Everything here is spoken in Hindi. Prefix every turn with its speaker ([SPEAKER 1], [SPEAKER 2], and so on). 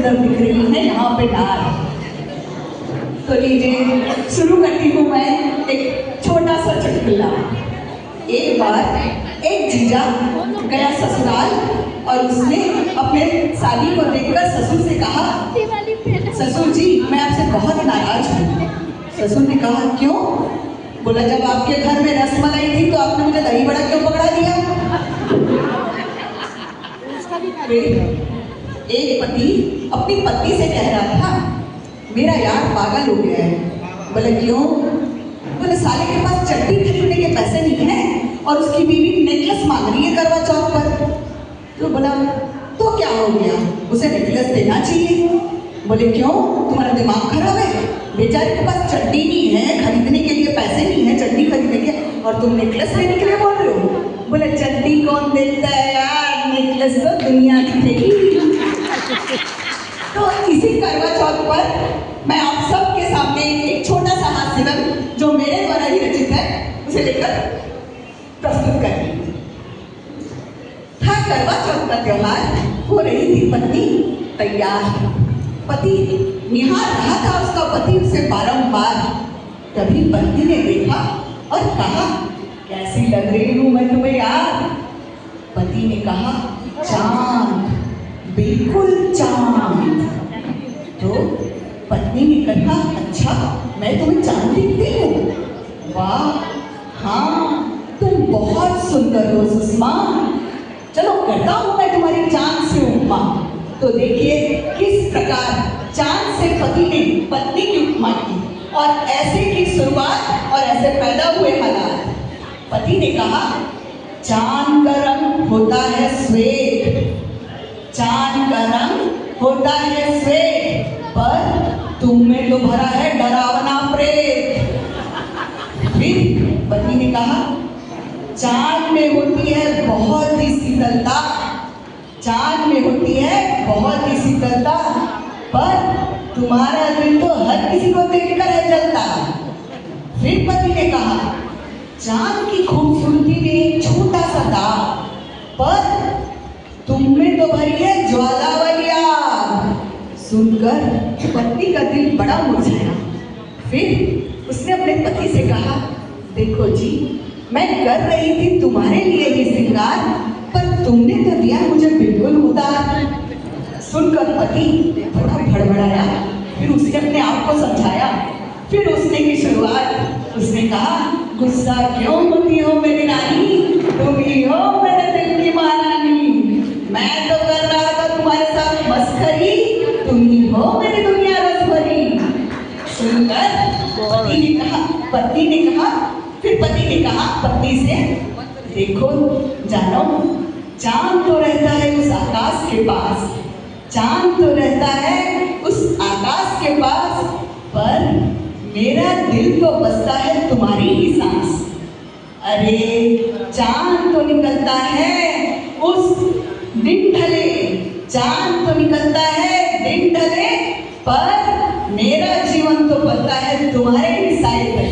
[SPEAKER 1] सुंदर दिख रही है यहाँ पे डाल। तो लीजिए शुरू करती हूँ मैं एक छोटा सा चुटकुला। एक बार एक जीजा गया ससुराल और उसने अपने साली को देखकर ससुर से कहा, ससुर जी मैं आपसे बहुत नाराज हूँ। ससुर ने कहा क्यों? बोला जब आपके घर में रसमलाई थी तो आपने मुझे दही बड़ा क्यों पकड़ा दिया? एक पति अपनी पत्नी से कह रहा था, मेरा यार पागल हो गया है। बोले क्यों? बोले साले के पास चट्टी खरीदने के पैसे नहीं है और उसकी बीवी नेकलेस मांग रही है करवा चौथ पर। तो बोला तो क्या हो गया, उसे नेकलेस देना चाहिए। बोले क्यों, तुम्हारा दिमाग खराब है? बेचारे के पास चट्टी नहीं है, खरीदने के लिए पैसे नहीं है चट्टी खरीदने के, और तुम नेकलेस लेने के लिए बोल रहे हो? बोले चट्टी कौन देखता है यार, नेकलेस तो दुनिया दिखेगी। तो इसी करवा चौथ पर मैं आप सबके सामने एक छोटा सा हास्य फिल्म जो मेरे द्वारा ही रचित है उसे लेकर प्रस्तुत कर रही हूँ। था करवा चौथ का त्योहार, हो रही थी पत्नी तैयार। पति निहार रहा था उसका पति उसे बारंबार। तभी पत्नी ने देखा और कहा, कैसी लग रही हूँ मैं तुम्हें यार? पति ने कहा, चांद, बिल्कुल चांद। तो पत्नी ने कहा, अच्छा मैं तुम्हें चांद दिखती हूँ? वाह हाँ, तुम बहुत सुंदर हो सुषमा। चलो करता हूँ मैं तुम्हारी चांद से उपमा। तो देखिए किस प्रकार चांद से पति ने पत्नी की उपमा की और ऐसे की शुरुआत और ऐसे पैदा हुए हालात। पति ने कहा, चांद का रंग होता है श्वेत, चांद का रंग होता है श्वेत, पर तुम में तो भरा है डरावना प्रेत। फिर पति ने कहा, चांद में होती है बहुत ही शीतलता, चांद में होती है बहुत ही शीतलता, पर तुम्हारा दिल तो हर किसी को देखकर है जलता। फिर पति ने कहा, चांद की खूबसूरती में एक छोटा सा दाग, पर तुम में तो भरी है ज्वाला वाली आग। सुनकर पत्नी का दिल बड़ा मुरझाया। फिर उसने अपने पति से कहा, देखो जी मैं कर रही थी तुम्हारे लिए ये श्रृंगार, पर तुमने तो दिया मुझे बिल्कुल उदार। सुनकर पति थोड़ा भड़बड़ाया। फिर उसने अपने आप को समझाया। फिर उसने की शुरुआत। उसने कहा, गुस्सा क्यों होती हो मेरी रानी, तुम ही हो मेरे दिल की महारानी। मैं तो कर रहा था तुम्हारे साथ मस्करी, तुम ही हो मेरी दुनिया रस भरी। सुनकर पति ने कहा, फिर पति ने कहा पत्नी से, देखो जानो, चांद तो रहता है उस आकाश के पास, चांद तो रहता है उस आकाश के पास, पर मेरा दिल तो बसता है तुम्हारी ही सांस। अरे चांद तो निकलता है उस दिन ढले, चांद तो निकलता है दिन ढले, पर मेरा जीवन तो बसता है तुम्हारे ही साए।